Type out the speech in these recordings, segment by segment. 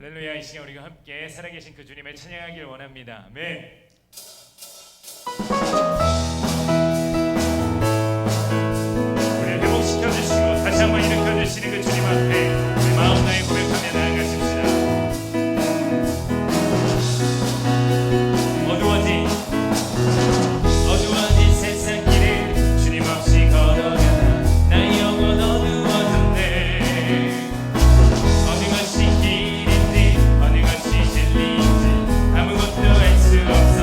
할렐루야. 이 시간 우리가 함께 살아계신 그 주님을 찬양하길 원합니다. 아멘. 우리를 회복시켜 주시고 다시 한번 일으켜 주시는 그 주님 앞에 우리 마음 다해 고백하며 나아가십시다. 어두워진 세상 길을 주님 없이 걸어가다 나의 영혼 어두워졌네. 어느 것이 길인지 어느 것이 진리인지 아무것도 알 수 없어.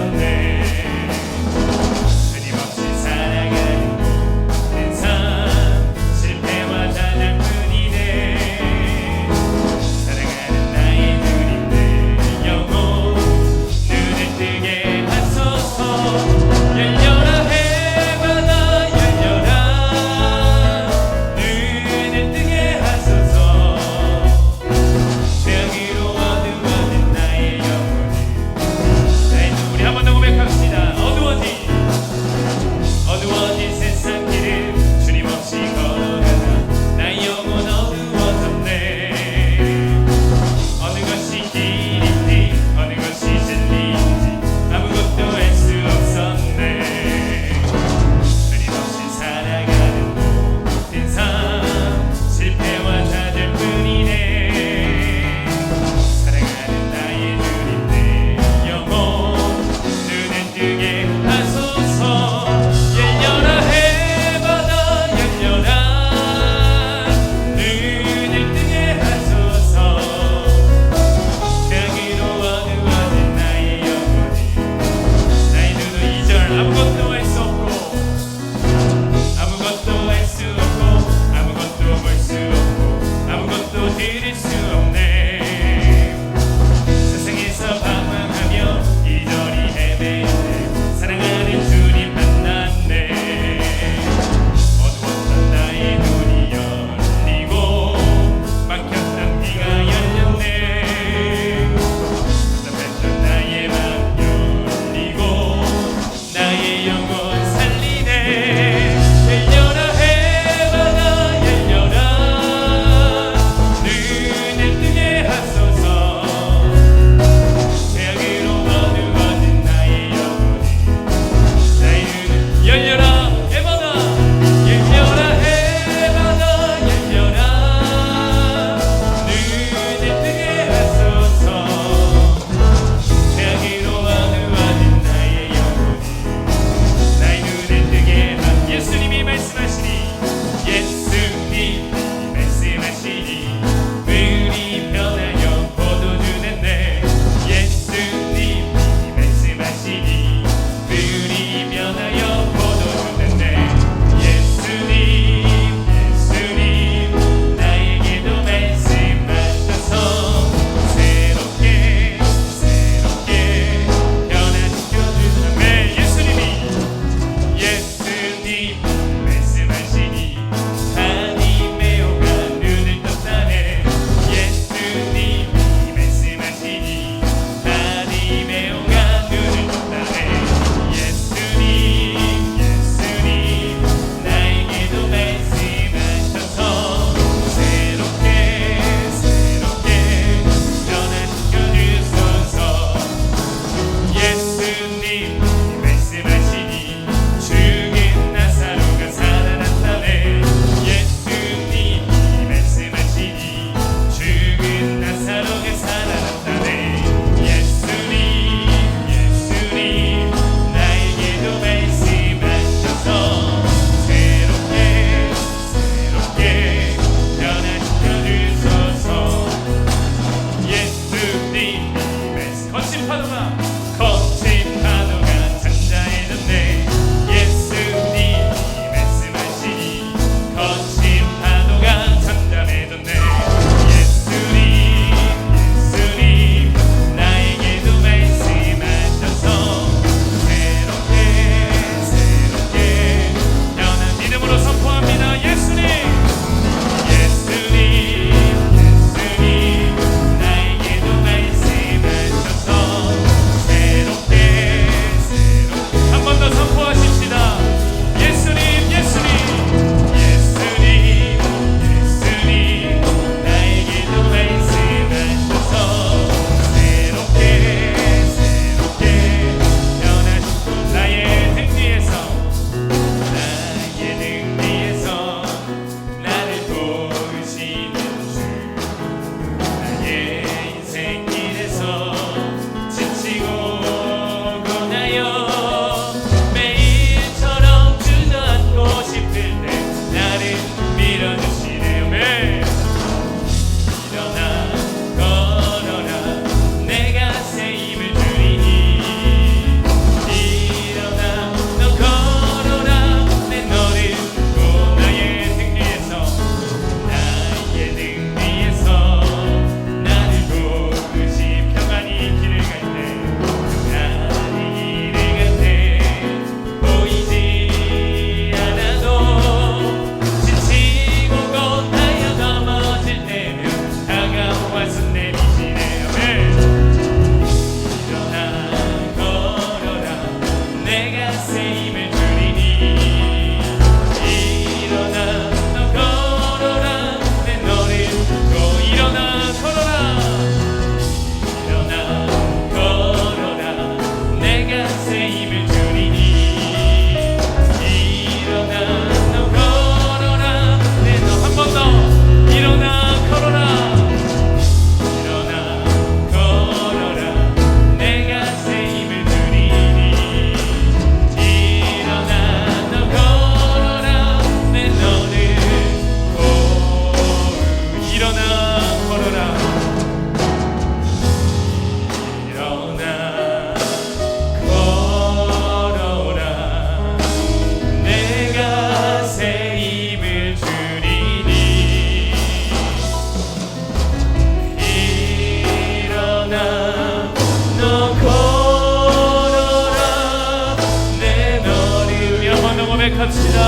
고백합시다.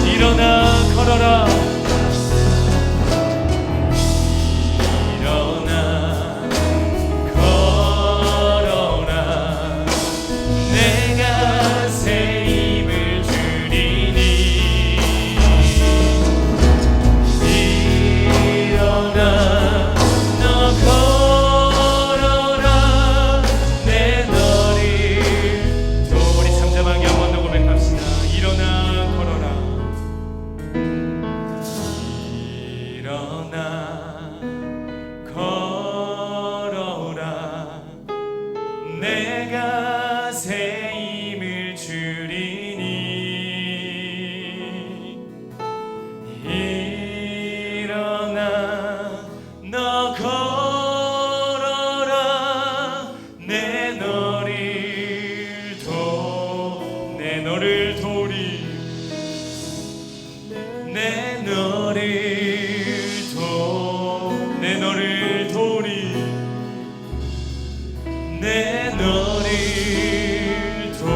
일어나 걸어라. 일어나 걸어라. 내가 새 힘을 주리니. 일어나 너 걸어라. 내 너를 또 우리 잠잠하게 한 번 더 고백합시다. 일어나 걸어라. 일어나 걸어라. 내가 새 힘을 주리니. 일어나 너 걸어라. 내 너를 도리. 내 너를 도리.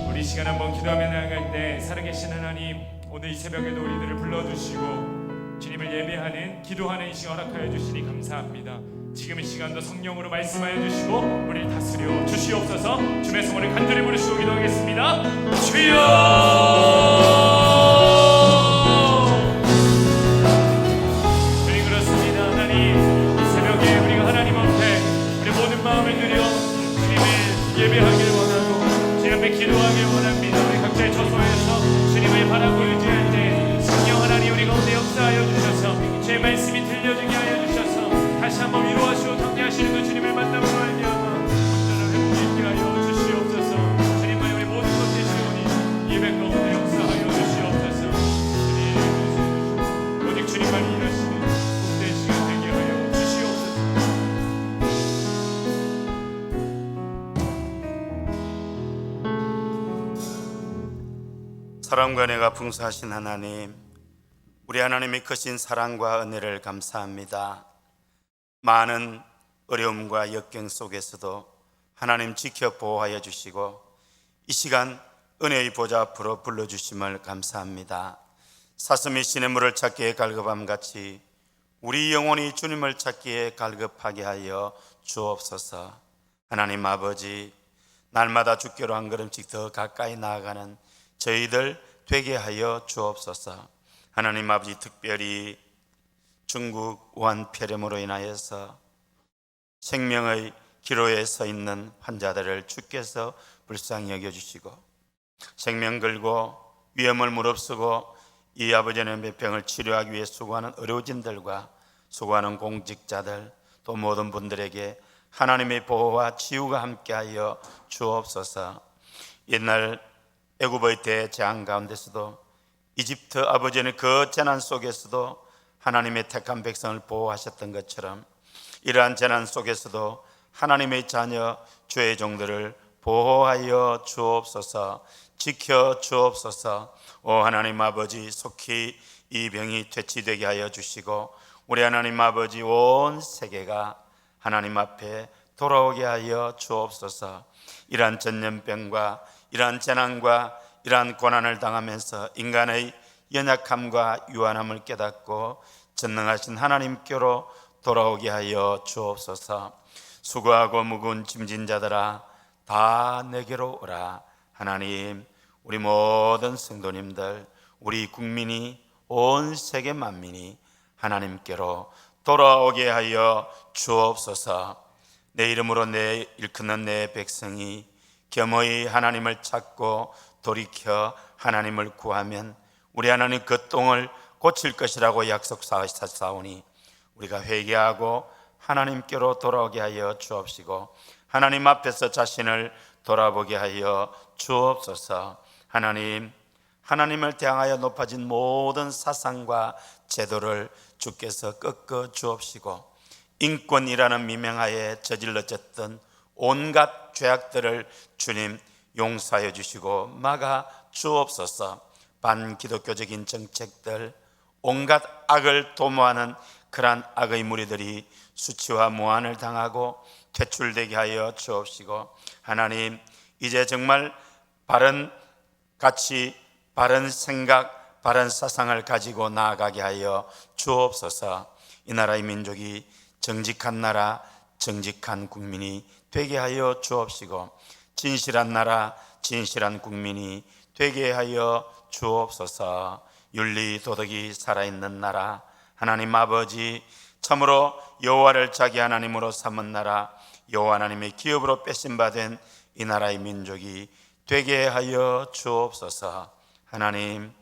우리 시간 한번 기도하며 나아갈 때 살아계신 하나님, 오늘 이 새벽에도 우리들을 불러주시고 주님을 예배하는 기도하는 이 시간 허락하여 주시니 감사합니다. 지금 이 시간도 성령으로 말씀하여 주시고 우리를 다스려 주시옵소서. 주의 성원을 간절히 부르시고 기도하겠습니다. 주여. 예배하길 원하고 주님 앞에 기도하길 원합니다. 우리 각자의 처소에서 주님을 바라고 의지할 때 성령 하나님 우리 가운데 역사하여 주셔서 주의 말씀이 들려지게 하여 주셔서 다시 한번 위로하시고 격려하시는 그 주님을 만남으로 말미암아 온전한 회복이 있게 하여 주시옵소서. 주님만이 우리 모든 것 되시오니 예배 가운데 역사하여 주시옵소서. 주님 오직 주님만 일하시는 복된 시간 되게 하여 주시옵소서. 사랑과 은혜가 풍성하신 하나님, 우리 하나님의 크신 사랑과 은혜를 감사합니다. 많은 어려움과 역경 속에서도 하나님 지켜 보호하여 주시고 이 시간 은혜의 보좌 앞으로 불러주심을 감사합니다. 사슴이 시냇물을 찾기에 갈급함같이 우리 영혼이 주님을 찾기에 갈급하게 하여 주옵소서. 하나님 아버지, 날마다 주께로 한 걸음씩 더 가까이 나아가는 저희들 되게 하여 주옵소서. 하나님 아버지, 특별히 중국 우한 폐렴으로 인하여서 생명의 기로에 서 있는 환자들을 주께서 불쌍히 여겨주시고 생명 걸고 위험을 무릅쓰고 이 아버지의 병을 치료하기 위해 수고하는 의료진들과 수고하는 공직자들 또 모든 분들에게 하나님의 보호와 치유가 함께하여 주옵소서. 옛날 애굽의 대재앙 가운데서도 이집트 아버지는 그 재난 속에서도 하나님의 택한 백성을 보호하셨던 것처럼 이러한 재난 속에서도 하나님의 자녀 주의 종들을 보호하여 주옵소서. 지켜 주옵소서. 오 하나님 아버지, 속히 이 병이 퇴치되게 하여 주시고 우리 하나님 아버지 온 세계가 하나님 앞에 돌아오게 하여 주옵소서. 이러한 전염병과 이러한 재난과 이러한 고난을 당하면서 인간의 연약함과 유한함을 깨닫고 전능하신 하나님께로 돌아오게 하여 주옵소서. 수고하고 무거운 짐진 자들아 다 내게로 오라. 하나님, 우리 모든 성도님들, 우리 국민이 온 세계 만민이 하나님께로 돌아오게 하여 주옵소서. 내 이름으로 내 일컫는 내 백성이 겸허히 하나님을 찾고 돌이켜 하나님을 구하면 우리 하나님 그 똥을 고칠 것이라고 약속하셨사오니 우리가 회개하고 하나님께로 돌아오게 하여 주옵시고 하나님 앞에서 자신을 돌아보게 하여 주옵소서. 하나님, 하나님을 향하여 높아진 모든 사상과 제도를 주께서 꺾어 주옵시고 인권이라는 미명하에 저질러졌던 온갖 죄악들을 주님 용서하여 주시고 막아 주옵소서. 반기독교적인 정책들, 온갖 악을 도모하는 그러한 악의 무리들이 수치와 모한을 당하고 퇴출되게 하여 주옵시고 하나님, 이제 정말 바른 같이 바른 생각, 바른 사상을 가지고 나아가게 하여 주옵소서. 이 나라의 민족이 정직한 나라, 정직한 국민이 되게 하여 주옵시고, 진실한 나라, 진실한 국민이 되게 하여 주옵소서. 윤리 도덕이 살아있는 나라, 하나님 아버지, 참으로 여호와를 자기 하나님으로 삼은 나라, 여호와 하나님의 기업으로 빼신바된 이 나라의 민족이 되게 하여 주옵소서. 하나님,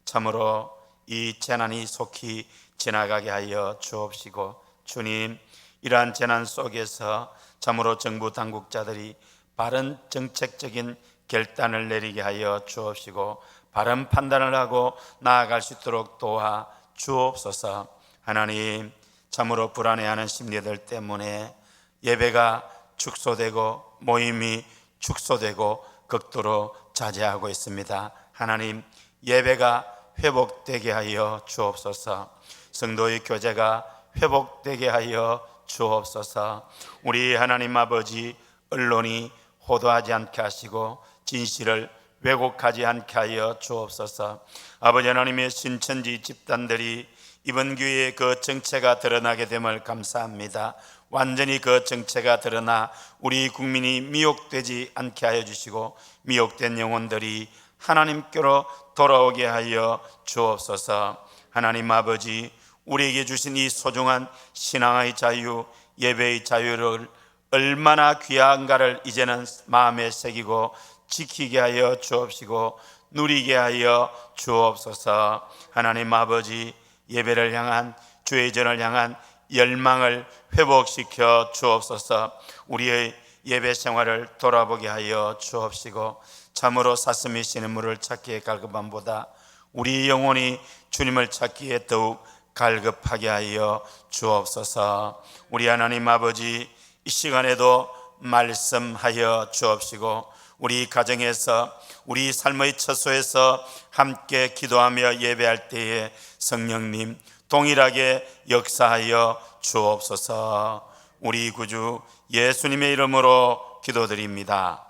참으로 이 재난이 속히 지나가게 하여 주옵시고, 주님, 이러한 재난 속에서 참으로 정부 당국자들이 바른 정책적인 결단을 내리게 하여 주옵시고, 바른 판단을 하고 나아갈 수 있도록 도와 주옵소서. 하나님, 참으로 불안해하는 심리들 때문에 예배가 축소되고 모임이 축소되고 극도로 자제하고 있습니다. 하나님, 예배가 회복되게 하여 주옵소서. 성도의 교제가 회복되게 하여 주옵소서. 우리 하나님 아버지, 언론이 호도하지 않게 하시고 진실을 왜곡하지 않게 하여 주옵소서. 아버지 하나님의 신천지 집단들이 이번 기회에 그 정체가 드러나게 됨을 감사합니다. 완전히 그 정체가 드러나 우리 국민이 미혹되지 않게 하여 주시고, 미혹된 영혼들이 하나님께로 돌아오게 하여 주옵소서. 하나님 아버지, 우리에게 주신 이 소중한 신앙의 자유, 예배의 자유를 얼마나 귀한가를 이제는 마음에 새기고 지키게 하여 주옵시고 누리게 하여 주옵소서. 하나님 아버지, 예배를 향한, 주의 전을 향한 열망을 회복시켜 주옵소서. 우리의 예배 생활을 돌아보게 하여 주옵시고, 참으로 사슴이 시냇물을 찾기에 갈급함보다 우리 영혼이 주님을 찾기에 더욱 갈급하게 하여 주옵소서. 우리 하나님 아버지, 이 시간에도 말씀하여 주옵시고, 우리 가정에서, 우리 삶의 처소에서 함께 기도하며 예배할 때에 성령님 동일하게 역사하여 주옵소서. 우리 구주 예수님의 이름으로 기도드립니다.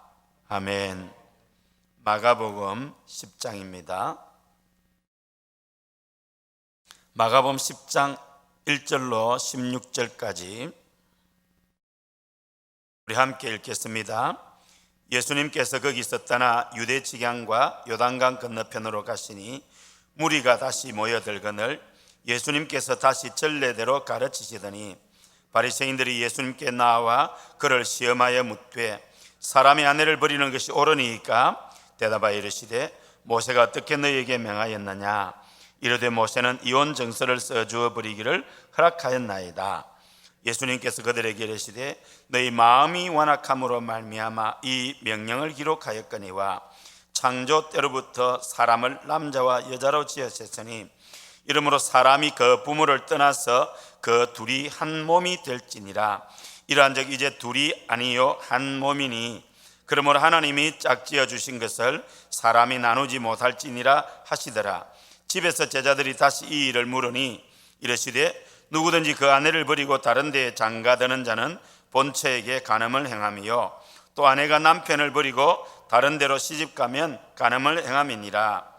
아멘. 마가복음 10장입니다. 마가복음 10장 1절로 16절까지 우리 함께 읽겠습니다. 예수님께서 거기서 떠나 유대 지경과 요단강 건너편으로 가시니 무리가 다시 모여들거늘 예수님께서 다시 전례대로 가르치시더니 바리새인들이 예수님께 나와 그를 시험하여 묻되 사람이 아내를 버리는 것이 옳으니까 대답하여 이르시되 모세가 어떻게 너희에게 명하였느냐. 이르되 모세는 이혼 정서를 써주어 버리기를 허락하였나이다. 예수님께서 그들에게 이르시되 너희 마음이 완악함으로 말미암아 이 명령을 기록하였거니와 창조 때로부터 사람을 남자와 여자로 지으셨으니 이러므로 사람이 그 부모를 떠나서 그 둘이 한 몸이 될지니라. 이러한즉 이제 둘이 아니요 한 몸이니 그러므로 하나님이 짝지어 주신 것을 사람이 나누지 못할지니라 하시더라. 집에서 제자들이 다시 이 일을 물으니 이르시되 누구든지 그 아내를 버리고 다른 데에 장가드는 자는 본처에게 간음을 행함이요 또 아내가 남편을 버리고 다른 데로 시집가면 간음을 행함이니라.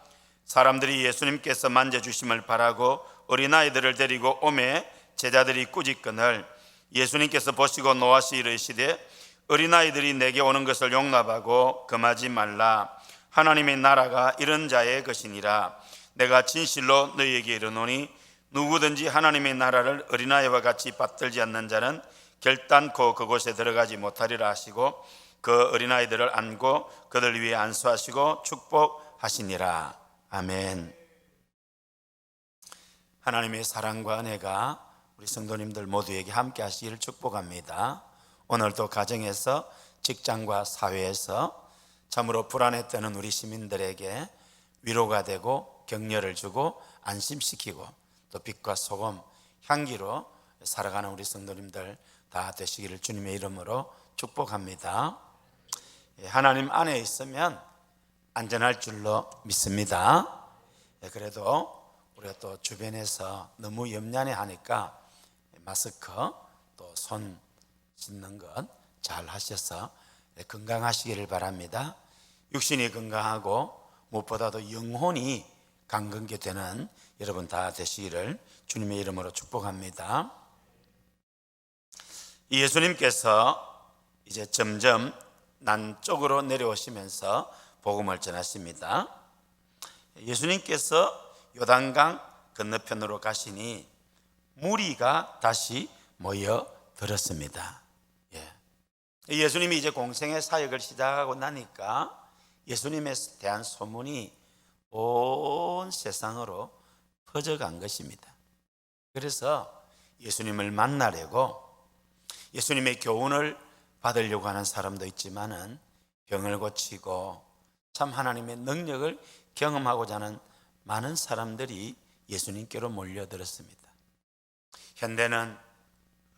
사람들이 예수님께서 만져주심을 바라고 어린아이들을 데리고 오매 제자들이 꾸짖거늘 예수님께서 보시고 노하시 이르시되 어린아이들이 내게 오는 것을 용납하고 금하지 말라. 하나님의 나라가 이런 자의 것이니라. 내가 진실로 너희에게 이르노니 누구든지 하나님의 나라를 어린아이와 같이 받들지 않는 자는 결단코 그곳에 들어가지 못하리라 하시고 그 어린아이들을 안고 그들 위에 안수하시고 축복하시니라. 아멘. 하나님의 사랑과 은혜가 우리 성도님들 모두에게 함께 하시기를 축복합니다. 오늘도 가정에서, 직장과 사회에서 참으로 불안에 떠는 우리 시민들에게 위로가 되고 격려를 주고 안심시키고 또 빛과 소금, 향기로 살아가는 우리 성도님들 다 되시기를 주님의 이름으로 축복합니다. 하나님 안에 있으면 안전할 줄로 믿습니다. 그래도 우리가 또 주변에서 너무 염려해 하니까 마스크 또 손 씻는 것 잘 하셔서 건강하시기를 바랍니다. 육신이 건강하고 무엇보다도 영혼이 강건케 되는 여러분 다 되시기를 주님의 이름으로 축복합니다. 예수님께서 이제 점점 남쪽으로 내려오시면서 복음을 전하십니다. 예수님께서 요단강 건너편으로 가시니 무리가 다시 모여들었습니다. 예수님이 이제 공생의 사역을 시작하고 나니까 예수님에 대한 소문이 온 세상으로 퍼져간 것입니다. 그래서 예수님을 만나려고 예수님의 교훈을 받으려고 하는 사람도 있지만은 병을 고치고 참 하나님의 능력을 경험하고자 하는 많은 사람들이 예수님께로 몰려들었습니다. 현대는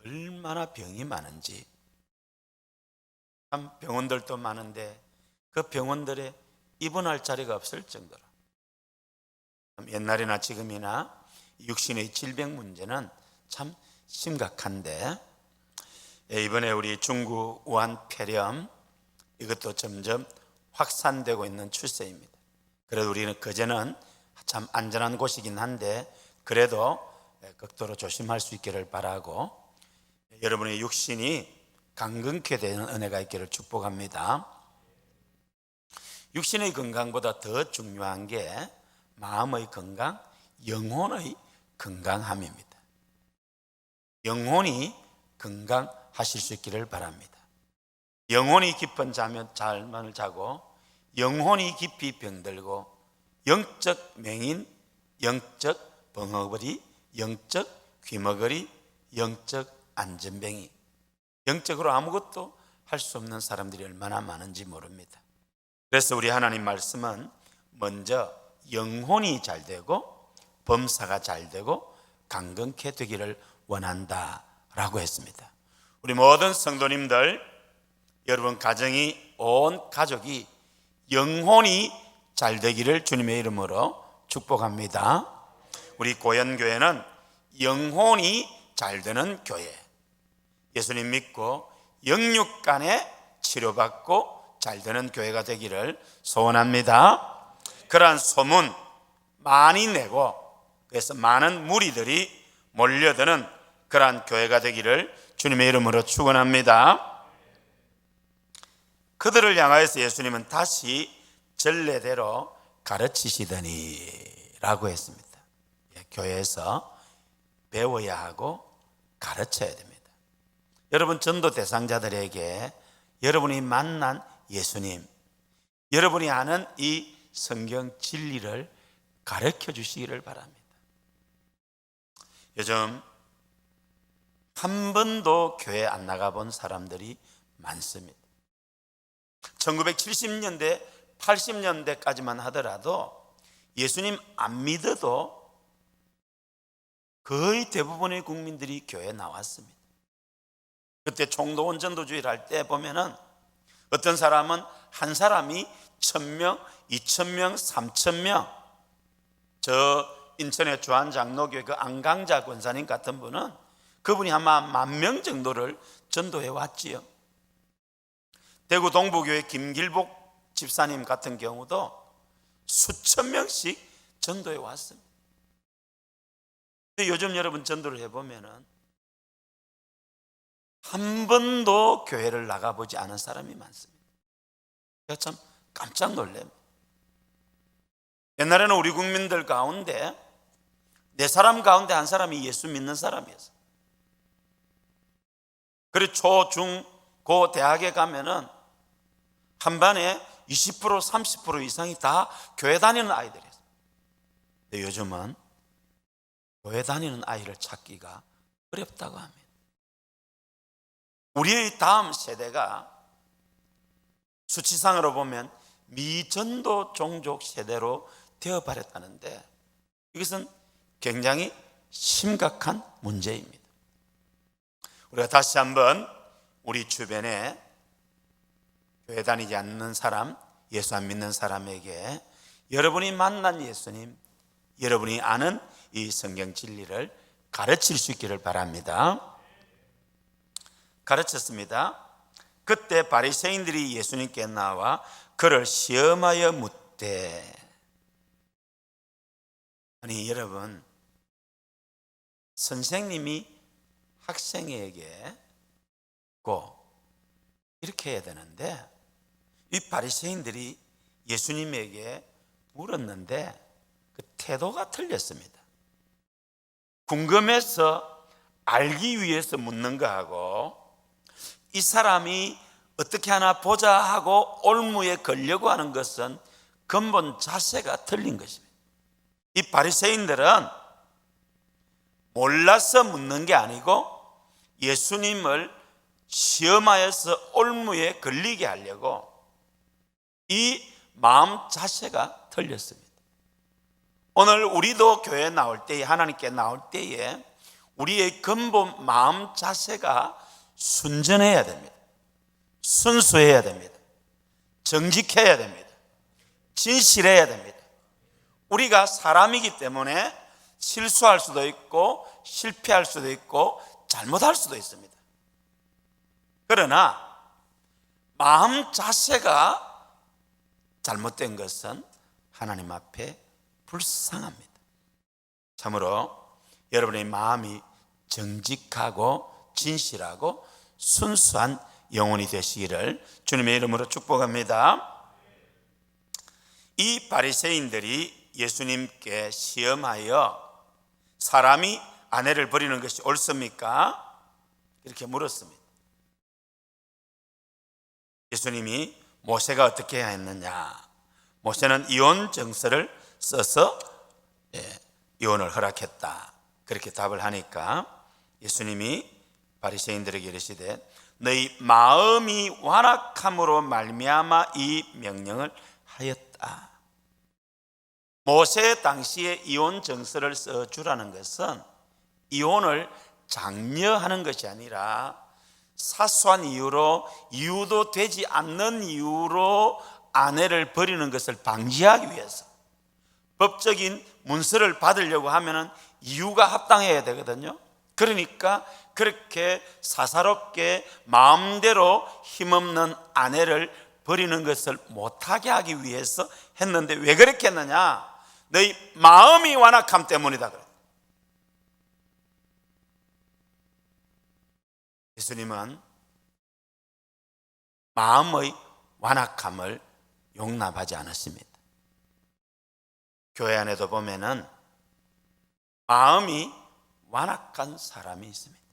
얼마나 병이 많은지, 참 병원들도 많은데 그 병원들에 입원할 자리가 없을 정도로 옛날이나 지금이나 육신의 질병 문제는 참 심각한데, 이번에 우리 중국 우한 폐렴 이것도 점점 확산되고 있는 추세입니다. 그래도 우리는 그제는 참 안전한 곳이긴 한데 그래도 극도로 조심할 수 있기를 바라고, 여러분의 육신이 강건케 되는 은혜가 있기를 축복합니다. 육신의 건강보다 더 중요한 게 마음의 건강, 영혼의 건강함입니다. 영혼이 건강하실 수 있기를 바랍니다. 영혼이 깊은 잠을 자고 영혼이 깊이 병들고 영적 맹인, 영적 벙어리, 영적 귀머거리, 영적 안전뱅이, 영적으로 아무것도 할 수 없는 사람들이 얼마나 많은지 모릅니다. 그래서 우리 하나님 말씀은 먼저 영혼이 잘 되고 범사가 잘 되고 강건케 되기를 원한다라고 했습니다. 우리 모든 성도님들, 여러분 가정이, 온 가족이 영혼이 잘 되기를 주님의 이름으로 축복합니다. 우리 고연교회는 영혼이 잘 되는 교회, 예수님 믿고 영육간에 치료받고 잘 되는 교회가 되기를 소원합니다. 그러한 소문 많이 내고 그래서 많은 무리들이 몰려드는 그러한 교회가 되기를 주님의 이름으로 축원합니다. 그들을 향하여서 예수님은 다시 전례대로 가르치시더니 라고 했습니다. 교회에서 배워야 하고 가르쳐야 됩니다. 여러분 전도 대상자들에게 여러분이 만난 예수님, 여러분이 아는 이 성경 진리를 가르쳐 주시기를 바랍니다. 요즘 한 번도 교회 안 나가본 사람들이 많습니다. 1970년대, 80년대까지만 하더라도 예수님 안 믿어도 거의 대부분의 국민들이 교회에 나왔습니다. 그때 총동원 전도주의를 할 때 보면은 어떤 사람은 한 사람이 1000명, 2000명, 3000명, 저 인천의 주한장로교회 그 안강자 권사님 같은 분은 그분이 아마 10,000명 정도를 전도해 왔지요. 대구 동부교회 김길복 집사님 같은 경우도 수천 명씩 전도해 왔습니다. 근데 요즘 여러분 전도를 해보면은 한 번도 교회를 나가보지 않은 사람이 많습니다. 제가 참 깜짝 놀랍니다. 옛날에는 우리 국민들 가운데 4사람 가운데 한 사람이 예수 믿는 사람이었어요. 그리고 초, 중, 고 대학에 가면은 한 반에 20% 30% 이상이 다 교회 다니는 아이들이었어요. 근데 요즘은 교회 다니는 아이를 찾기가 어렵다고 합니다. 우리의 다음 세대가 수치상으로 보면 미전도 종족 세대로 되어버렸다는데 이것은 굉장히 심각한 문제입니다. 우리가 다시 한번 우리 주변에 교회 다니지 않는 사람, 예수 안 믿는 사람에게 여러분이 만난 예수님, 여러분이 아는 이 성경 진리를 가르칠 수 있기를 바랍니다. 가르쳤습니다. 그때 바리새인들이 예수님께 나와 그를 시험하여 묻되, 아니 여러분, 선생님이 학생에게 꼭 이렇게 해야 되는데 이 바리새인들이 예수님에게 물었는데 그 태도가 틀렸습니다. 궁금해서 알기 위해서 묻는 거하고 이 사람이 어떻게 하나 보자 하고 올무에 걸려고 하는 것은 근본 자세가 틀린 것입니다. 이 바리새인들은 몰라서 묻는 게 아니고 예수님을 시험하여서 올무에 걸리게 하려고 이 마음 자세가 틀렸습니다. 오늘 우리도 교회에 나올 때에, 하나님께 나올 때에 우리의 근본 마음 자세가 순전해야 됩니다. 순수해야 됩니다. 정직해야 됩니다. 진실해야 됩니다. 우리가 사람이기 때문에 실수할 수도 있고 실패할 수도 있고 잘못할 수도 있습니다. 그러나 마음 자세가 잘못된 것은 하나님 앞에 불쌍합니다. 참으로 여러분의 마음이 정직하고 진실하고 순수한 영혼이 되시기를 주님의 이름으로 축복합니다. 이 바리새인들이 예수님께 시험하여 사람이 아내를 버리는 것이 옳습니까? 이렇게 물었습니다. 예수님이 모세가 어떻게 해야 했느냐? 모세는 이혼 정서를 써서 이혼을 허락했다. 그렇게 답을 하니까 예수님이 바리새인들에게 이르시되 너희 마음이 완악함으로 말미암아 이 명령을 하였다. 모세 당시에 이혼 정서를 써주라는 것은 이혼을 장려하는 것이 아니라 사소한 이유로 이유도 되지 않는 이유로 아내를 버리는 것을 방지하기 위해서 법적인 문서를 받으려고 하면은 이유가 합당해야 되거든요. 그러니까 그렇게 사사롭게 마음대로 힘없는 아내를 버리는 것을 못하게 하기 위해서 했는데 왜 그렇게 했느냐? 너희 마음이 완악함 때문이다 그래. 예수님은 마음의 완악함을 용납하지 않았습니다. 교회 안에도 보면은 마음이 완악한 사람이 있습니다.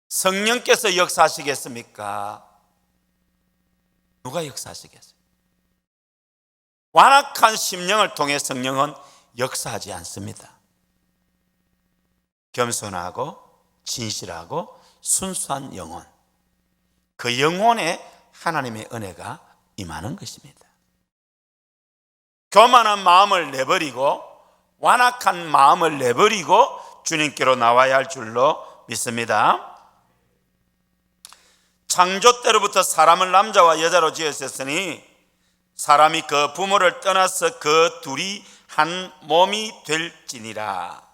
성령께서 역사하시겠습니까? 누가 역사하시겠어요? 완악한 심령을 통해 성령은 역사하지 않습니다. 겸손하고 진실하고 순수한 영혼, 그 영혼에 하나님의 은혜가 임하는 것입니다. 교만한 마음을 내버리고 완악한 마음을 내버리고 주님께로 나와야 할 줄로 믿습니다. 창조 때로부터 사람을 남자와 여자로 지으셨으니 사람이 그 부모를 떠나서 그 둘이 한 몸이 될지니라.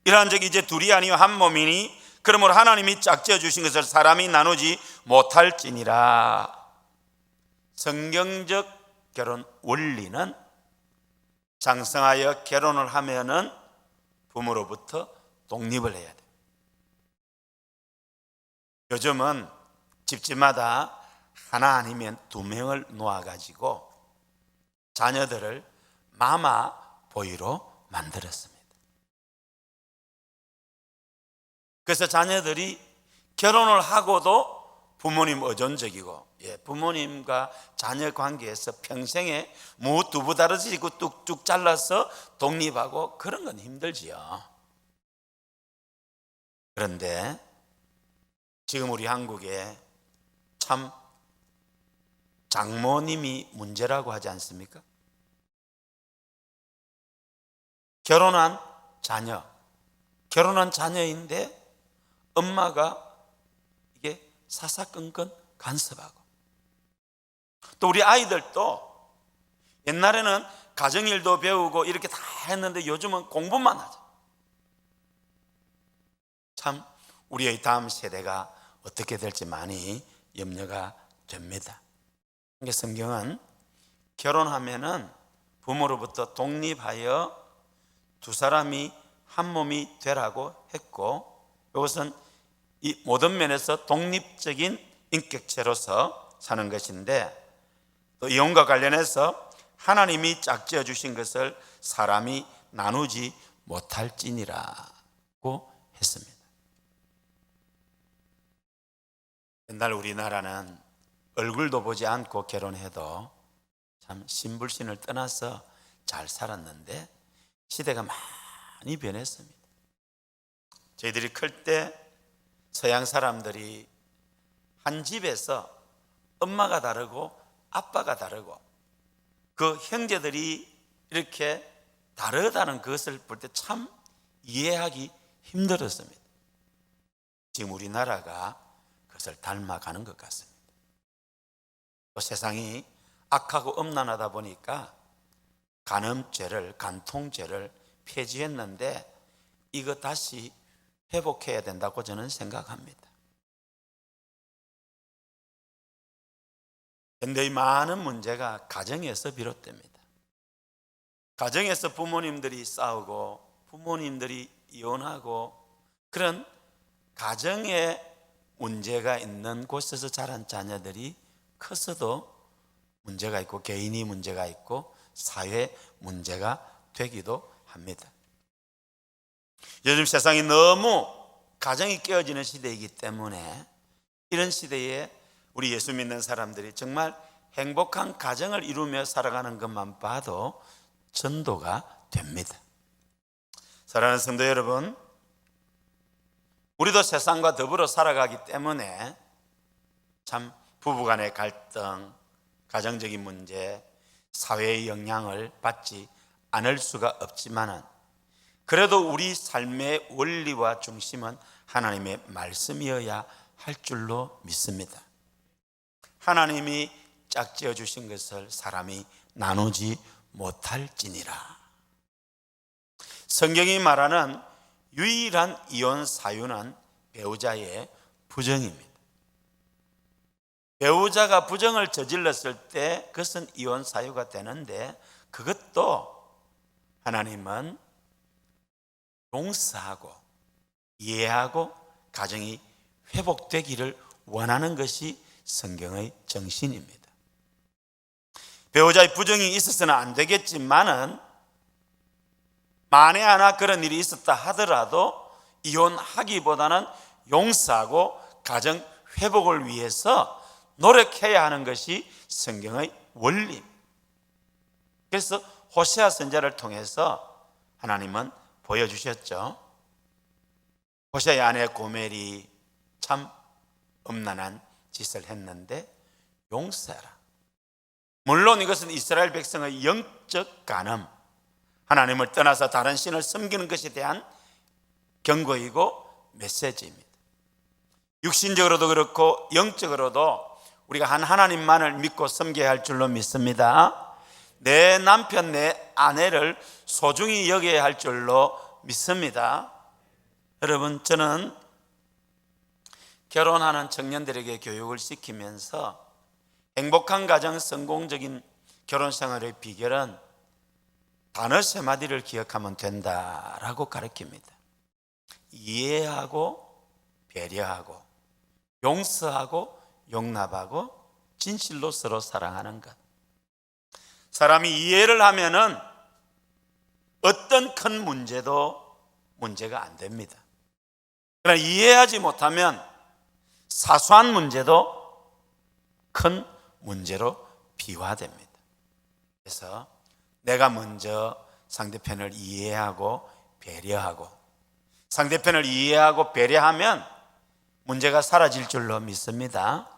이러한 적이 이제 둘이 아니요 한 몸이니 그러므로 하나님이 짝지어 주신 것을 사람이 나누지 못할지니라. 성경적 결혼 원리는 장성하여 결혼을 하면은 부모로부터 독립을 해야 돼요. 요즘은 집집마다 하나 아니면 두 명을 놓아가지고 자녀들을 마마 보이로 만들었습니다. 그래서 자녀들이 결혼을 하고도 부모님 의존적이고 부모님과 자녀 관계에서 평생에 두부 다르지고 뚝뚝 잘라서 독립하고 그런 건 힘들지요. 그런데 지금 우리 한국에 참 장모님이 문제라고 하지 않습니까? 결혼한 자녀인데 엄마가 이게 사사건건 간섭하고, 또 우리 아이들도 옛날에는 가정일도 배우고 이렇게 다 했는데 요즘은 공부만 하죠. 참 우리의 다음 세대가 어떻게 될지 많이 염려가 됩니다. 그러니까 성경은 결혼하면은 부모로부터 독립하여 두 사람이 한 몸이 되라고 했고, 이것은 이 모든 면에서 독립적인 인격체로서 사는 것인데, 또 이혼과 관련해서 하나님이 짝지어 주신 것을 사람이 나누지 못할지니라고 했습니다. 옛날 우리나라는 얼굴도 보지 않고 결혼해도 참 신불신을 떠나서 잘 살았는데 시대가 많이 변했습니다. 저희들이 클 때 서양 사람들이 한 집에서 엄마가 다르고 아빠가 다르고 그 형제들이 이렇게 다르다는 것을 볼 때 참 이해하기 힘들었습니다. 지금 우리나라가 그것을 닮아가는 것 같습니다. 또 세상이 악하고 음란하다 보니까 간음죄를, 간통죄를 폐지했는데 이거 다시 회복해야 된다고 저는 생각합니다. 현대의 많은 문제가 가정에서 비롯됩니다. 가정에서 부모님들이 싸우고 부모님들이 이혼하고 그런 가정에 문제가 있는 곳에서 자란 자녀들이 커서도 문제가 있고 개인이 문제가 있고 사회 문제가 되기도 합니다. 요즘 세상이 너무 가정이 깨어지는 시대이기 때문에 이런 시대에 우리 예수 믿는 사람들이 정말 행복한 가정을 이루며 살아가는 것만 봐도 전도가 됩니다. 사랑하는 성도 여러분, 우리도 세상과 더불어 살아가기 때문에 참 부부간의 갈등, 가정적인 문제, 사회의 영향을 받지 않을 수가 없지만은 그래도 우리 삶의 원리와 중심은 하나님의 말씀이어야 할 줄로 믿습니다. 하나님이 짝지어 주신 것을 사람이 나누지 못할지니라. 성경이 말하는 유일한 이혼 사유는 배우자의 부정입니다. 배우자가 부정을 저질렀을 때 그것은 이혼 사유가 되는데 그것도 하나님은 용서하고 이해하고 가정이 회복되기를 원하는 것이 성경의 정신입니다. 배우자의 부정이 있어서는 안 되겠지만은 만에 하나 그런 일이 있었다 하더라도 이혼하기보다는 용서하고 가정 회복을 위해서 노력해야 하는 것이 성경의 원리입니다. 그래서 호세아 선지자를 통해서 하나님은 보여주셨죠. 호세아의 아내 고멜이 참 음란한 짓을 했는데 용서해라. 물론 이것은 이스라엘 백성의 영적 간음, 하나님을 떠나서 다른 신을 섬기는 것에 대한 경고이고 메시지입니다. 육신적으로도 그렇고 영적으로도 우리가 한 하나님만을 믿고 섬겨야 할 줄로 믿습니다. 내 남편, 내 아내를 소중히 여겨야 할 줄로 믿습니다. 여러분, 저는 결혼하는 청년들에게 교육을 시키면서 행복한 가정, 성공적인 결혼 생활의 비결은 단어 세 마디를 기억하면 된다라고 가르칩니다. 이해하고 배려하고 용서하고 용납하고 진실로 서로 사랑하는 것. 사람이 이해를 하면은 어떤 큰 문제도 문제가 안 됩니다. 그러나 이해하지 못하면 사소한 문제도 큰 문제로 비화됩니다. 그래서 내가 먼저 상대편을 이해하고 배려하고 상대편을 이해하고 배려하면 문제가 사라질 줄로 믿습니다.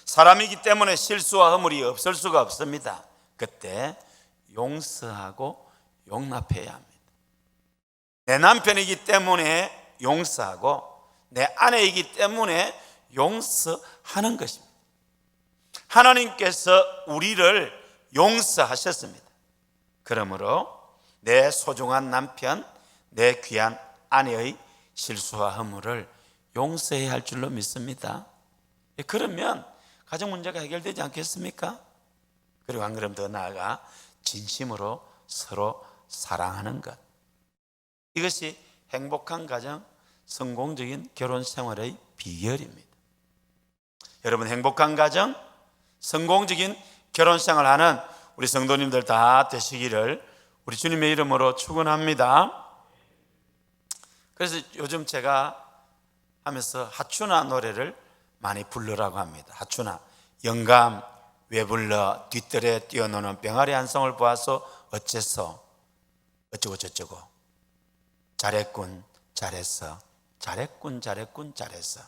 사람이기 때문에 실수와 허물이 없을 수가 없습니다. 그때 용서하고 용납해야 합니다. 내 남편이기 때문에 용서하고 내 아내이기 때문에 용서하는 것입니다. 하나님께서 우리를 용서하셨습니다. 그러므로 내 소중한 남편, 내 귀한 아내의 실수와 허물을 용서해야 할 줄로 믿습니다. 그러면 가정 문제가 해결되지 않겠습니까? 그리고 한 걸음 더 나아가 진심으로 서로 사랑하는 것. 이것이 행복한 가정, 성공적인 결혼 생활의 비결입니다. 여러분, 행복한 가정, 성공적인 결혼 생활하는 우리 성도님들 다 되시기를 우리 주님의 이름으로 축원합니다. 그래서 요즘 제가 하면서 하추나 노래를 많이 부르라고 합니다. 하추나, 영감 왜 불러 뒷뜰에 뛰어노는 병아리 한 송을 보아서 어째서 어쩌고 저쩌고 잘했군 잘했어 잘했군 잘했군 잘했어.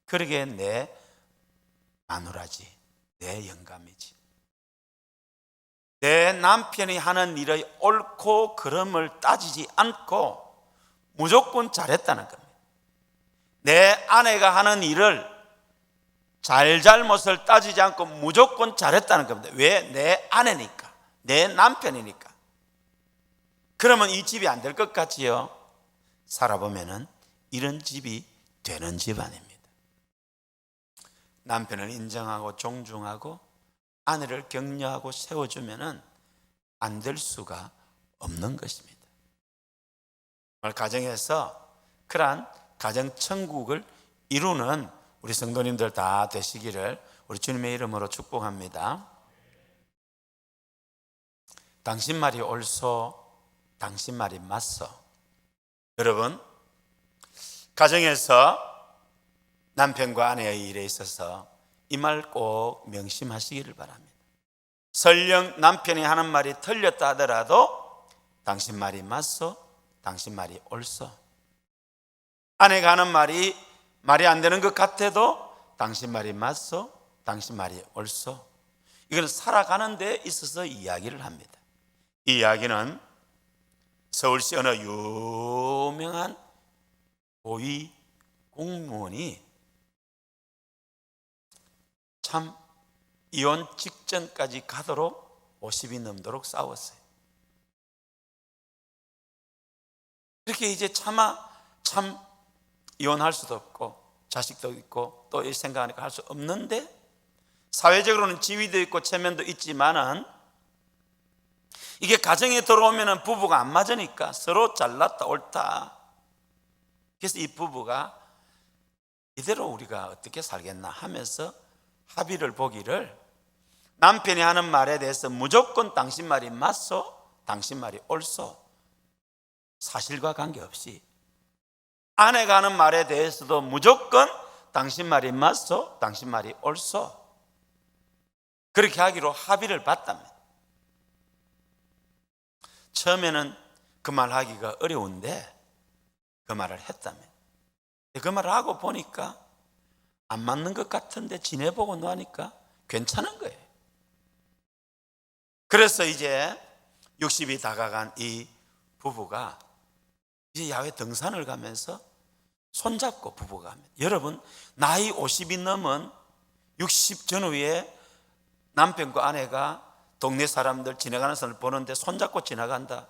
그러게 내 마누라지, 내 영감이지. 내 남편이 하는 일의 옳고 그름을 따지지 않고 무조건 잘했다는 겁니다. 내 아내가 하는 일을 잘잘못을 따지지 않고 무조건 잘했다는 겁니다. 왜? 내 아내니까, 내 남편이니까. 그러면 이 집이 안 될 것 같지요? 살아보면은 이런 집이 되는 집안입니다. 남편을 인정하고 존중하고 아내를 격려하고 세워주면은 안 될 수가 없는 것입니다. 오늘 가정에서 그러한 가정천국을 이루는 우리 성도님들 다 되시기를 우리 주님의 이름으로 축복합니다. 당신 말이 옳소, 당신 말이 맞소. 여러분, 가정에서 남편과 아내의 일에 있어서 이 말 꼭 명심하시기를 바랍니다. 설령 남편이 하는 말이 틀렸다 하더라도 당신 말이 맞소, 당신 말이 옳소. 아내가 하는 말이 안 되는 것 같아도 당신 말이 맞소, 당신 말이 옳소. 이건 살아가는 데 있어서 이야기를 합니다. 이 이야기는 서울시 어느 유명한 고위 공무원이 참 이혼 직전까지 가도록 50이 넘도록 싸웠어요. 이렇게 이제 참 이혼할 수도 없고 자식도 있고 또 이 생각하니까 할 수 없는데 사회적으로는 지위도 있고 체면도 있지만은 이게 가정에 들어오면은 부부가 안 맞으니까 서로 잘났다 옳다. 그래서 이 부부가 이대로 우리가 어떻게 살겠나 하면서 합의를 보기를 남편이 하는 말에 대해서 무조건 당신 말이 맞소, 당신 말이 옳소. 사실과 관계없이 아내가 하는 말에 대해서도 무조건 당신 말이 맞소, 당신 말이 옳소. 그렇게 하기로 합의를 봤답니다. 처음에는 그 말 하기가 어려운데 그 말을 했답니다. 그 말을 하고 보니까 안 맞는 것 같은데 지내보고 나니까 괜찮은 거예요. 그래서 이제 60이 다가간 이 부부가 이제 야외 등산을 가면서 손잡고 부부가 합니다. 여러분, 나이 50이 넘은 60 전후에 남편과 아내가 동네 사람들 지나가는 사람을 보는데 손잡고 지나간다.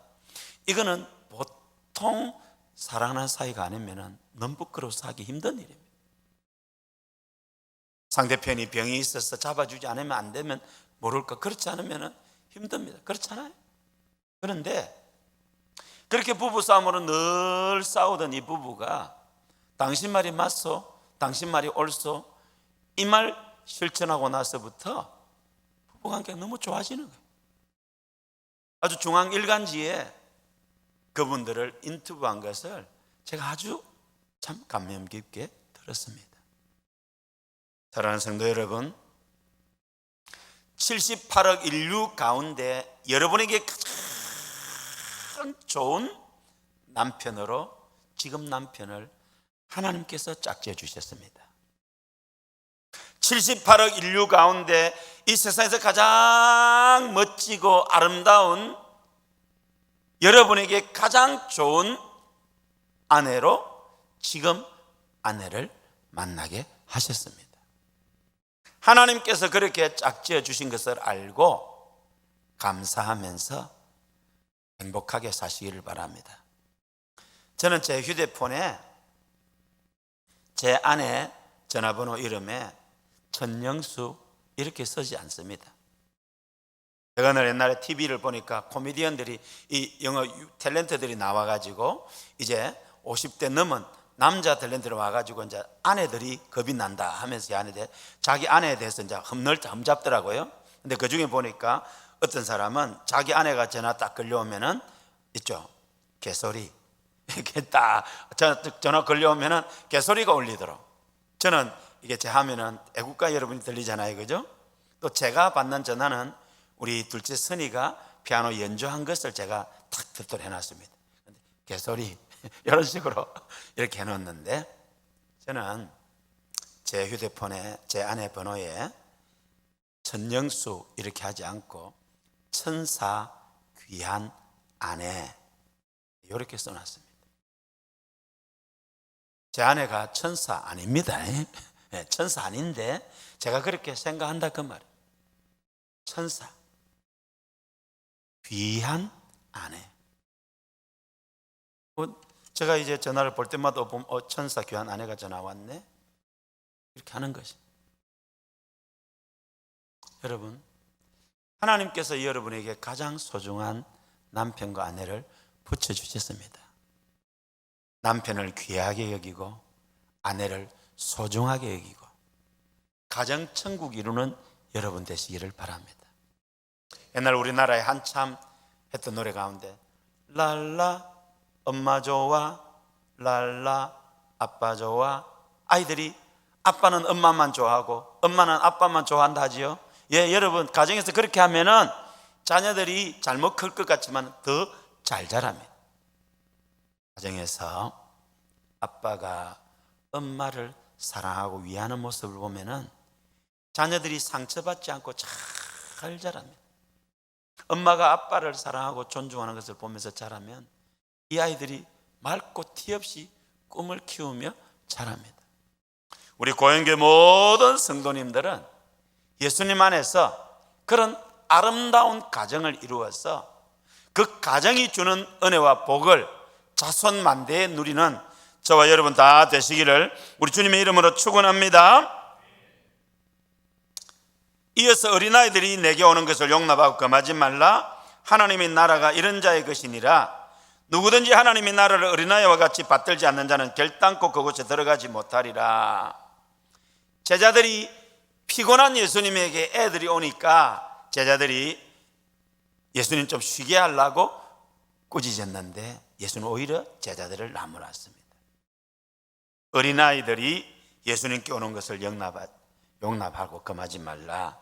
이거는 보통 사랑하는 사이가 아니면 너무 부끄러워서 하기 힘든 일입니다. 상대편이 병이 있어서 잡아주지 않으면 안 되면 모를까. 그렇지 않으면 힘듭니다. 그렇잖아요. 그런데 그렇게 부부싸움으로 늘 싸우던 이 부부가 당신 말이 맞소, 당신 말이 옳소, 이 말 실천하고 나서부터 부부관계가 너무 좋아지는 거예요. 아주 중앙일간지에 그분들을 인터뷰한 것을 제가 아주 참 감명 깊게 들었습니다. 사랑하는 성도 여러분, 78억 인류 가운데 여러분에게 가장 좋은 남편으로 지금 남편을 하나님께서 짝지어 주셨습니다. 78억 인류 가운데 이 세상에서 가장 멋지고 아름다운 여러분에게 가장 좋은 아내로 지금 아내를 만나게 하셨습니다. 하나님께서 그렇게 짝지어 주신 것을 알고 감사하면서 행복하게 사시기를 바랍니다. 저는 제 휴대폰에 제 아내 전화번호 이름에 천영수 이렇게 쓰지 않습니다. 제가 오늘 옛날에 TV를 보니까 코미디언들이 이 영어 탤런트들이 나와가지고 이제 50대 넘은 남자 탤런트로 와가지고 이제 아내들이 겁이 난다 하면서 이 아내들 자기 아내에 대해서 이제 흠잡더라고요. 근데 그 중에 보니까 어떤 사람은 자기 아내가 전화 딱 걸려오면은 있죠, 개소리 이렇게 딱 전화 걸려오면은 개소리가 울리도록. 저는 이게 제 하면은 애국가 여러분이 들리잖아요, 그죠? 또 제가 받는 전화는 우리 둘째 선이가 피아노 연주한 것을 제가 탁 듣도록 해놨습니다. 개소리 이런 식으로 이렇게 해놓는데, 저는 제 휴대폰에 제 아내 번호에 천영수 이렇게 하지 않고 천사 귀한 아내 이렇게 써놨습니다. 제 아내가 천사 아닙니다. 천사 아닌데 제가 그렇게 생각한다 그 말이에요. 천사 귀한 아내. 제가 이제 전화를 볼 때마다 보면 천사 귀한 아내가 전화 왔네 이렇게 하는 것이. 여러분, 하나님께서 여러분에게 가장 소중한 남편과 아내를 붙여주셨습니다. 남편을 귀하게 여기고 아내를 소중하게 여기고 가정천국 이루는 여러분 되시기를 바랍니다. 옛날 우리나라에 한참 했던 노래 가운데 랄라 엄마 좋아 랄라 아빠 좋아. 아이들이 아빠는 엄마만 좋아하고 엄마는 아빠만 좋아한다 하지요. 예, 여러분 가정에서 그렇게 하면은 자녀들이 잘못 클 것 같지만 더 잘 자랍니다. 가정에서 아빠가 엄마를 사랑하고 위하는 모습을 보면은 자녀들이 상처받지 않고 잘 자랍니다. 엄마가 아빠를 사랑하고 존중하는 것을 보면서 자라면 이 아이들이 맑고 티 없이 꿈을 키우며 자랍니다. 우리 고영교 모든 성도님들은 예수님 안에서 그런 아름다운 가정을 이루어서 그 가정이 주는 은혜와 복을 자손만대에 누리는 저와 여러분 다 되시기를 우리 주님의 이름으로 축원합니다. 이어서 어린아이들이 내게 오는 것을 용납하고 금하지 말라. 하나님의 나라가 이런 자의 것이니라. 누구든지 하나님의 나라를 어린아이와 같이 받들지 않는 자는 결단코 그곳에 들어가지 못하리라. 제자들이 피곤한 예수님에게 애들이 오니까 제자들이 예수님 좀 쉬게 하려고 꾸짖었는데 예수는 오히려 제자들을 나무랐습니다. 어린아이들이 예수님께 오는 것을 용납하고 금하지 말라.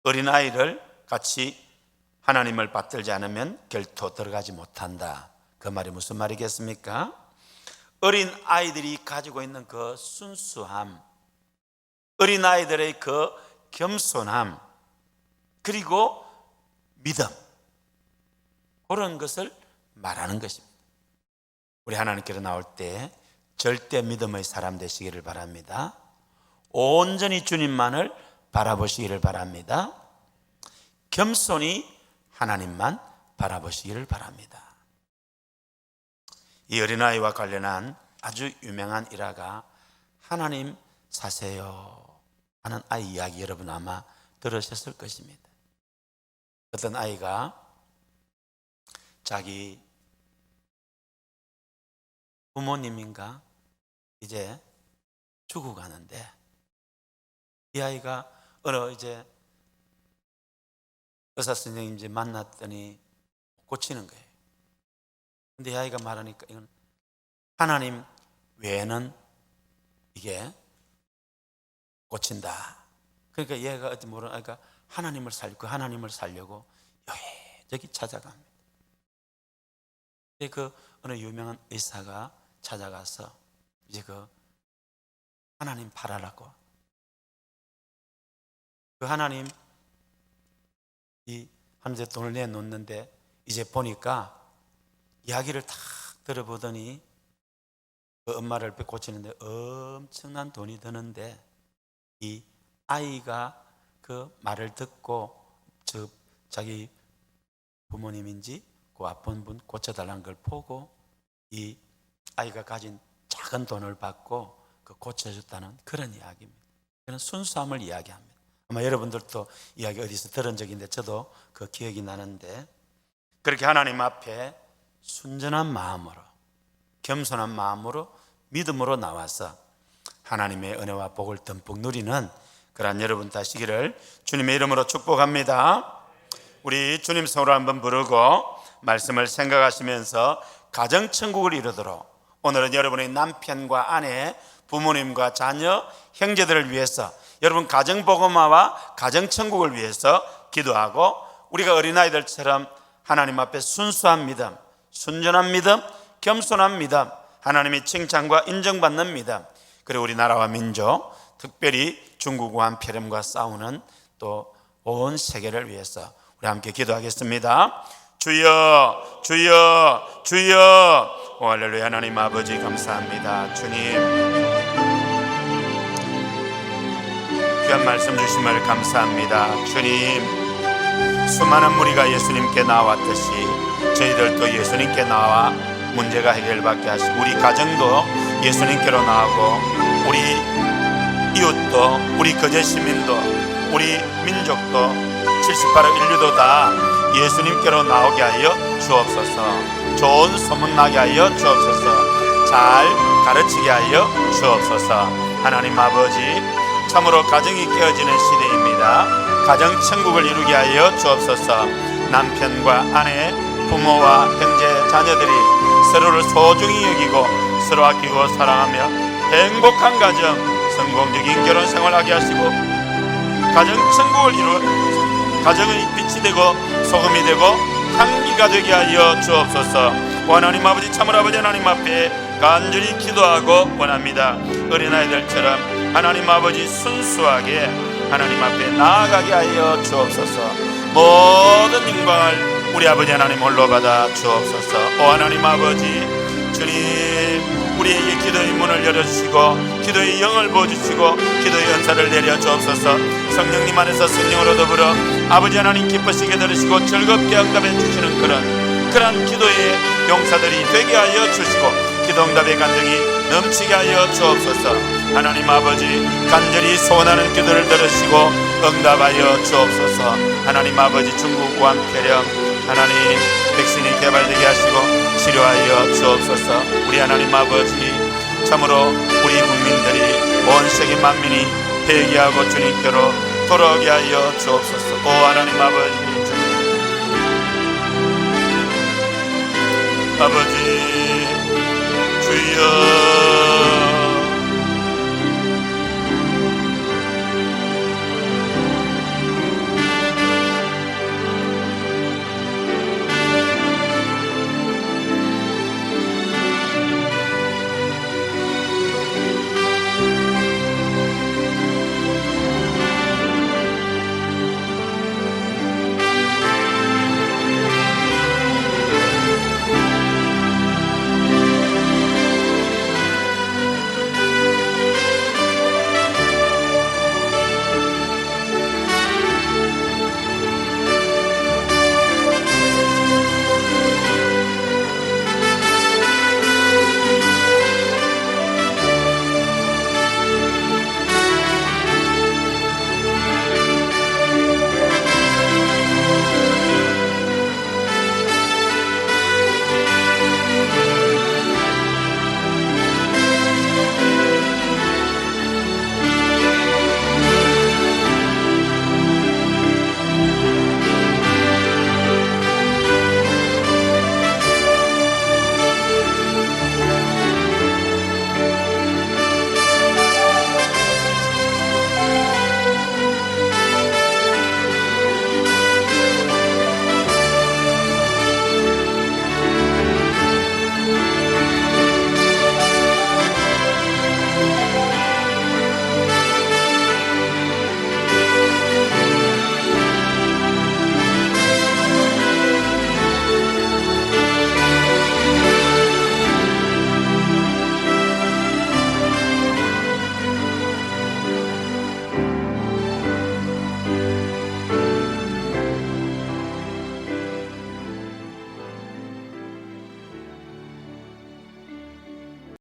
어린아이를 같이 하나님을 받들지 않으면 결코 들어가지 못한다. 그 말이 무슨 말이겠습니까? 어린아이들이 가지고 있는 그 순수함, 어린아이들의 그 겸손함, 그리고 믿음, 그런 것을 말하는 것입니다. 우리 하나님께로 나올 때 절대 믿음의 사람 되시기를 바랍니다. 온전히 주님만을 바라보시기를 바랍니다. 겸손히 하나님만 바라보시기를 바랍니다. 이 어린아이와 관련한 아주 유명한 일화가 하나님 사세요 하는 아이 이야기 여러분 아마 들으셨을 것입니다. 어떤 아이가 자기 부모님인가 이제 죽어가는데 이 아이가 어느 이제 의사 선생님 이제 만났더니 고치는 거예요. 근데 이 아이가 말하니까 이건 하나님 외에는 이게 고친다. 그러니까 얘가 어디 모르니까 하나님을 살려고 여기저기 찾아갑니다. 근데 그 어느 유명한 의사가 찾아가서 이제 그 하나님 팔아라고. 그 하나님 이 하는데 돈을 내놓는데 이제 보니까 이야기를 탁 들어보더니 그 엄마를 고치는데 엄청난 돈이 드는데 이 아이가 그 말을 듣고 자기 부모님인지 그 아픈 분 고쳐달라는 걸 보고 이 아이가 가진 작은 돈을 받고 그 고쳐줬다는 그런 이야기입니다. 그런 순수함을 이야기합니다. 아마 여러분들도 이야기 어디서 들은 적인데 저도 그 기억이 나는데, 그렇게 하나님 앞에 순전한 마음으로, 겸손한 마음으로, 믿음으로 나와서 하나님의 은혜와 복을 듬뿍 누리는 그러한 여러분 되시기를 주님의 이름으로 축복합니다. 우리 주님 성으로 한번 부르고 말씀을 생각하시면서 가정천국을 이루도록, 오늘은 여러분의 남편과 아내, 부모님과 자녀, 형제들을 위해서, 여러분 가정복음화와 가정천국을 위해서 기도하고, 우리가 어린아이들처럼 하나님 앞에 순수한 믿음, 순전한 믿음, 겸손한 믿음, 하나님의 칭찬과 인정받는 믿음, 그리고 우리나라와 민족, 특별히 중국 우한폐렴과 싸우는 또 온 세계를 위해서 우리 함께 기도하겠습니다. 주여, 주여, 주여. 오, 할렐루야. 하나님 아버지 감사합니다. 주님, 귀한 말씀 주심을 감사합니다. 주님, 수많은 무리가 예수님께 나왔듯이 저희들도 예수님께 나와 문제가 해결받게 하시고, 우리 가정도 예수님께로 나오고, 우리 이웃도, 우리 거제 시민도, 우리 민족도, 78억 인류도 다 예수님께로 나오게 하여 주옵소서. 좋은 소문나게 하여 주옵소서. 잘 가르치게 하여 주옵소서. 하나님 아버지, 참으로 가정이 깨어지는 시대입니다. 가정 천국을 이루게 하여 주옵소서. 남편과 아내, 부모와 형제, 자녀들이 서로를 소중히 여기고 서로 아끼고 사랑하며 행복한 가정, 성공적인 결혼 생활하게 하시고, 가정 천국을 이루 가정의 빛이 되고 소금이 되고 향기가 되게 하여 주옵소서. 하나님 아버지, 참으로 아버지 하나님 앞에 간절히 기도하고 원합니다. 어린아이들처럼 하나님 아버지 순수하게 하나님 앞에 나아가게 하여 주옵소서. 모든 영광을 우리 아버지 하나님 홀로 받아 주옵소서. 오 하나님 아버지, 주님, 우리에게 기도의 문을 열어주시고 기도의 영을 부어주시고 기도의 은사를 내려 주옵소서. 성령님 안에서 성령으로 더불어 아버지 하나님 기쁘시게 들으시고 즐겁게 응답해 주시는 그런 기도의 용사들이 되게 하여 주시고, 기도 응답의 간증이 넘치게 하여 주옵소서. 하나님 아버지, 간절히 소원하는 기도를 들으시고 응답하여 주옵소서. 하나님 아버지, 중국 우한폐렴 하나님 백신이 개발되게 하시고 치료하여 주옵소서. 우리 하나님 아버지, 참으로 우리 국민들이, 온 세계 만민이 회개하고 주님께로 돌아오게 하여 주옵소서. 오 하나님 아버지, 아버지, 주여